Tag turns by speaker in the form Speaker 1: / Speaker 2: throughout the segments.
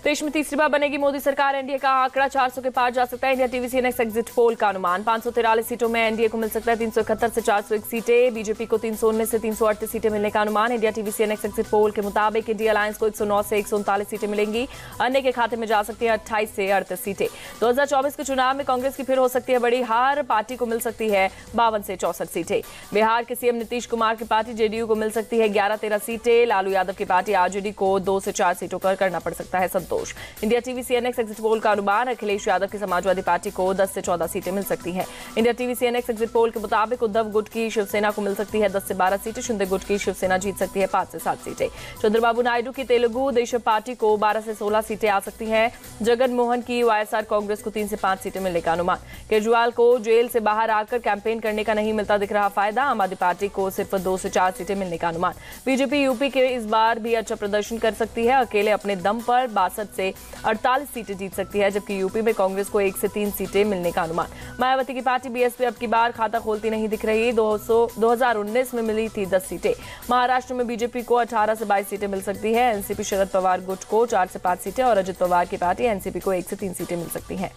Speaker 1: देश में तीसरी बार बनेगी मोदी सरकार। एनडीए का आंकड़ा 400 के पार जा सकता है। India TV CNX exit poll का अनुमान 543 सीटों में एनडीए को मिल सकता है 371 से 401 सीटें। बीजेपी को 319 से 338 सीटें मिलने का अनुमान। इंडिया टीवी सीएनएक्स एग्जिट पोल के मुताबिक इंडिया अलायंस को 109 से 139 सीटें मिलेंगी। अन्य के खाते में जा सकती है 28 से 38 सीटें। 2024 के चुनाव में कांग्रेस की फिर हो सकती है बड़ी हार। पार्टी को मिल सकती है 52 से 64 सीटें। बिहार के सीएम नीतीश कुमार की पार्टी जेडीयू को मिल सकती है 11-13 सीटें। लालू यादव की पार्टी आरजेडी को 2 से 4 सीटों पर करना पड़ सकता है Santosh. India TV CNX exit poll का अनुमान अखिलेश यादव की समाजवादी पार्टी को 10 से 14 सीटें मिल सकती हैं। इंडिया टीवी सीएनएक्स एग्जिट पोल के मुताबिक उद्धव गुट की शिवसेना को मिल सकती है 10 से 12 सीटें। शिंदे गुट की शिवसेना जीत सकती है 5 से 7 सीटें। चंद्रबाबू नायडू की तेलुगु देशम पार्टी को 12 से 16 सीटें आ सकती हैं। जगन मोहन की वाईएसआर कांग्रेस को 3 से 5 सीटें मिलने का अनुमान। केजरीवाल को जेल से बाहर आकर कैंपेन करने का नहीं मिलता दिख रहा फायदा। आम आदमी पार्टी को सिर्फ 2 से 4 सीटें मिलने का अनुमान। बीजेपी यूपी के इस बार भी अच्छा प्रदर्शन कर सकती है। अकेले अपने दम पर 62 से 48 सीटें जीत सकती है, जबकि यूपी में कांग्रेस को 1 से 3 सीटें मिलने का अनुमान। मायावती की पार्टी बीएसपी अब की बार खाता खोलती नहीं दिख रही। 2019 में मिली थी 10 सीटें। महाराष्ट्र में बीजेपी को 18 से 22 सीटें मिल सकती है। एनसीपी शरद पवार गुट को 4 से 5 सीटें और अजित पवार की पार्टी एनसीपी को 1 से 3 सीटें मिल सकती हैं।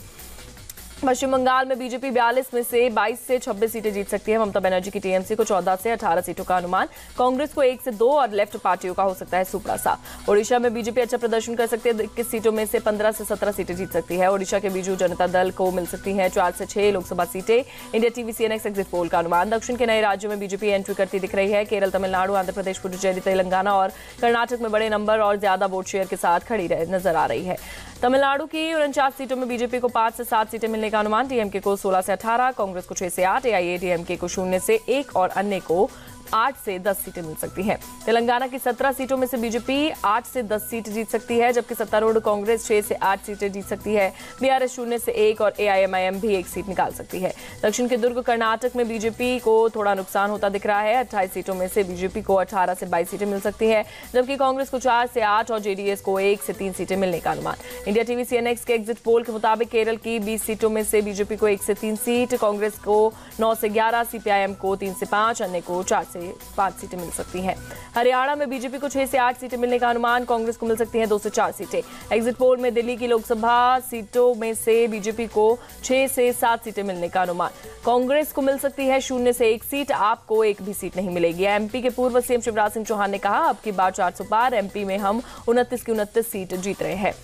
Speaker 1: पश्चिम बंगाल में बीजेपी 42 में से 22 से 26 सीटें जीत सकती है। ममता बनर्जी की टीएमसी को 14 से 18 सीटों का अनुमान। कांग्रेस को 1 से 2 और लेफ्ट पार्टियों का हो सकता है सुपड़ा साफ। ओडिशा में बीजेपी अच्छा प्रदर्शन कर सकती है। 21 सीटों में से 15 से 17 सीटें जीत सकती है। ओडिशा के बीजू जनता दल को मिल सकती है 4 से 6 लोकसभा सीटें। India TV CNX exit poll का अनुमान। दक्षिण के नए राज्यों में बीजेपी एंट्री करती दिख रही है। केरल, तमिलनाडु, आंध्र प्रदेश, पुडुचेरी, तेलंगाना और कर्नाटक में बड़े नंबर और ज्यादा वोट शेयर के साथ खड़ी नजर आ रही है। तमिलनाडु की 49 सीटों में बीजेपी को 5 से 7 सीटें मिलने का अनुमान। डीएमके को 16 से 18, कांग्रेस को 6 से 8, एआईएडीएमके को 0 से 1 और अन्य को 8 से 10 सीटें मिल सकती हैं। तेलंगाना की 17 सीटों में से बीजेपी 8 से 10 सीट जीत सकती है, जबकि सत्तारूढ़ कांग्रेस 6 से 8 सीटें जीत सकती है। बीआरएस 0 से 1 और एआईएमआईएम भी 1 सीट निकाल सकती है। दक्षिण के दुर्ग कर्नाटक में बीजेपी को थोड़ा नुकसान होता दिख रहा है। 28 सीटों में से बीजेपी को 18 से 22 सीटें मिल सकती है, जबकि कांग्रेस को 4 से 8 और जेडीएस को 1 से 3 सीटें मिलने का अनुमान। इंडिया टीवी सीएनएक्स के एग्जिट पोल के मुताबिक केरल की 20 सीटों में से बीजेपी को 1 से 3 सीट, कांग्रेस को 9 से 11, सीपीआईएम को 3 से 5, अन्य को 4 से 5 सीटें मिल सकती हैं। हरियाणा में बीजेपी को 6 से 8 सीटें मिलने का अनुमान। कांग्रेस को मिल सकती हैं 2 से 4 सीटें। एग्जिट पोल में दिल्ली की लोकसभा सीटों में से बीजेपी को 6 से 7 सीटें मिलने का अनुमान। कांग्रेस को मिल सकती है 0 से 1 सीट, आपको 1 भी सीट नहीं मिलेगी। एमपी के पूर्व सीएम शिवराज सिंह चौहान ने कहा, अब की बार 400 पार। एमपी में हम 29 की 29 सीट जीत रहे हैं।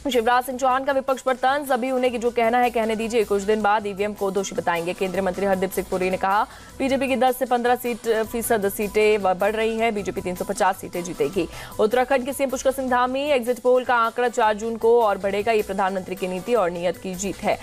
Speaker 1: शिवराज सिंह चौहान का विपक्ष पर तंज, अभी उन्हें जो कहना है कहने दीजिए, कुछ दिन बाद ईवीएम को दोषी बताएंगे। केंद्रीय मंत्री हरदीप सिंह पुरी ने कहा, बीजेपी की 10 से 15% सीटें बढ़ रही हैं। बीजेपी 350 सीटें जीतेगी। उत्तराखंड के CM Pushkar Singh Dhami, exit poll का आंकड़ा 4 जून को और बढ़ेगा, ये प्रधानमंत्री की नीति और नीयत की जीत है।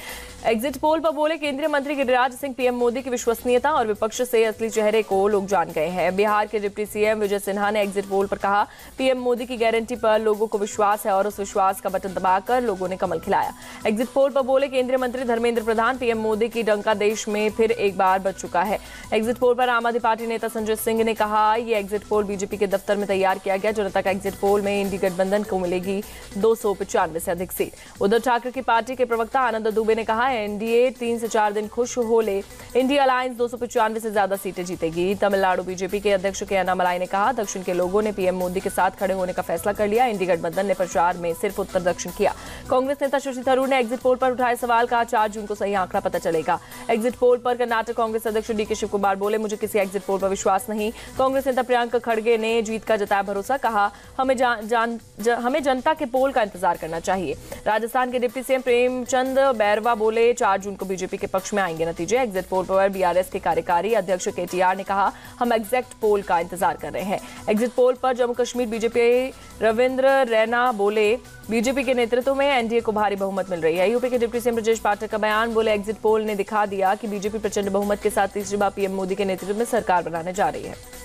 Speaker 1: एग्जिट पोल पर बोले केंद्रीय मंत्री गिरिराज सिंह, पीएम मोदी की विश्वसनीयता और विपक्ष से असली चेहरे को लोग जान गए हैं। बिहार के डिप्टी सीएम विजय सिन्हा ने एग्जिट पोल पर कहा, पीएम मोदी की गारंटी पर लोगों को विश्वास है और उस विश्वास का बटन दबाकर लोगों ने कमल खिलाया। एग्जिट पोल पर बोले केंद्रीय मंत्री धर्मेंद्र प्रधान, पीएम मोदी की डंका देश में फिर एक बार बच चुका है। एग्जिट पोल पर आम आदमी पार्टी नेता संजय सिंह ने कहा, यह एग्जिट पोल बीजेपी के दफ्तर में तैयार किया गया। जनता का एग्जिट पोल में इंडी गठबंधन को मिलेगी 295 से अधिक सीट। उद्धव ठाकरे की पार्टी के प्रवक्ता आनंद दुबे ने कहा, एनडीए 3 से 4 दिन खुश हो ले, इंडिया अलायंस 295 से ज्यादा सीटें जीतेगी। तमिलनाडु बीजेपी के अध्यक्ष के अन्नामलाई ने कहा, दक्षिण के लोगों ने पीएम मोदी के साथ खड़े होने का फैसला कर लिया। इंडी गठबंधन ने प्रचार में सिर्फ उत्तर दक्षिण किया। कांग्रेस नेता शशि थरूर ने एग्जिट पोल पर उठाए सवाल, कहा 4 जून को सही आंकड़ा पता चलेगा। एग्जिट पोल पर कर्नाटक कांग्रेस अध्यक्ष डीके शिव कुमार बोले, मुझे किसी एग्जिट पोल पर विश्वास नहीं। कांग्रेस नेता प्रियंका खड़गे ने जीत का जताया भरोसा, कहा हमें जनता के पोल का इंतजार करना चाहिए। राजस्थान के डिप्टी सीएम प्रेमचंद बैरवा बोले, 4 जून को बीजेपी के पक्ष में आएंगे नतीजे। एग्जिट पोल पर बीआरएस के कार्यकारी अध्यक्ष केटीआर ने कहा, हम एग्जैक्ट पोल का इंतजार कर रहे हैं। एग्जिट पोल पर जम्मू कश्मीर बीजेपी रविंद्र रैना बोले, बीजेपी के नेतृत्व में एनडीए को भारी बहुमत मिल रही है। यूपी के डिप्टी सीएम ब्रजेश पाठक का बयान, बोले एग्जिट पोल ने दिखा दिया कि बीजेपी प्रचंड बहुमत के साथ तीसरी बार पीएम मोदी के नेतृत्व में सरकार बनाने जा रही है।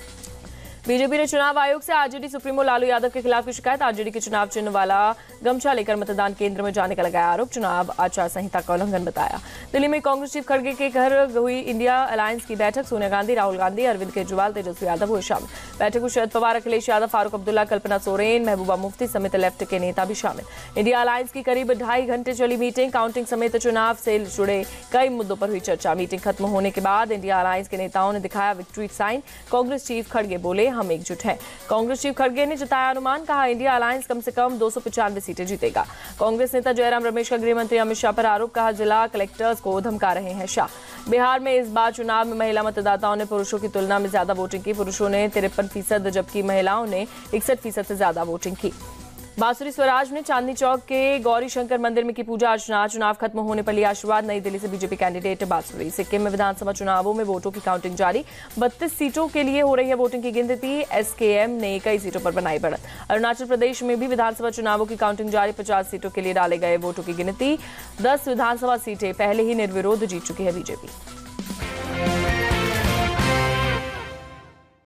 Speaker 1: बीजेपी ने चुनाव आयोग से आरजेडी सुप्रीमो लालू यादव के खिलाफ की शिकायत। आरजेडी के चुनाव चिन्ह वाला गमछा लेकर मतदान केंद्र में जाने का लगाया आरोप, चुनाव आचार संहिता का उल्लंघन बताया। दिल्ली में कांग्रेस चीफ खड़गे के घर हुई इंडिया अलायंस की बैठक। सोनिया गांधी, राहुल गांधी, अरविंद केजरीवाल, तेजस्वी यादव हुए शामिल। बैठक में शरद पवार, अखिलेश यादव, फारूक अब्दुल्ला, कल्पना सोरेन, महबूबा मुफ्ती समेत लेफ्ट के नेता भी शामिल। इंडिया अलायंस की करीब 2.5 घंटे चली मीटिंग। काउंटिंग समेत चुनाव से जुड़े कई मुद्दों पर हुई चर्चा। मीटिंग खत्म होने के बाद इंडिया अलायंस के नेताओं ने दिखाया विक्ट्री साइन। कांग्रेस चीफ खड़गे बोले, हम एकजुट हैं। कांग्रेस चीफ खड़गे ने जताया अनुमान, कहा इंडिया अलायंस कम से कम 295 सीटें जीतेगा। कांग्रेस नेता जयराम रमेश का गृह मंत्री अमित शाह पर आरोप, कहा जिला कलेक्टर्स को धमका रहे हैं शाह। बिहार में इस बार चुनाव में महिला मतदाताओं ने पुरुषों की तुलना में ज्यादा वोटिंग की। पुरुषों ने 53% जबकि महिलाओं ने 61% से ज्यादा वोटिंग की। बांसुरी स्वराज ने चांदनी चौक के गौरी शंकर मंदिर में की पूजा अर्चना। चुनाव खत्म होने पर लिया आशीर्वाद। नई दिल्ली से बीजेपी कैंडिडेट बांसुरी। सिक्किम में विधानसभा चुनावों में वोटों की काउंटिंग जारी। 32 सीटों के लिए हो रही है वोटिंग की गिनती। एसकेएम ने कई सीटों पर बनाई बढ़त। अरुणाचल प्रदेश में भी विधानसभा चुनावों की काउंटिंग जारी। 50 सीटों के लिए डाले गए वोटों की गिनती। 10 विधानसभा सीटें पहले ही निर्विरोध जीत चुकी है बीजेपी।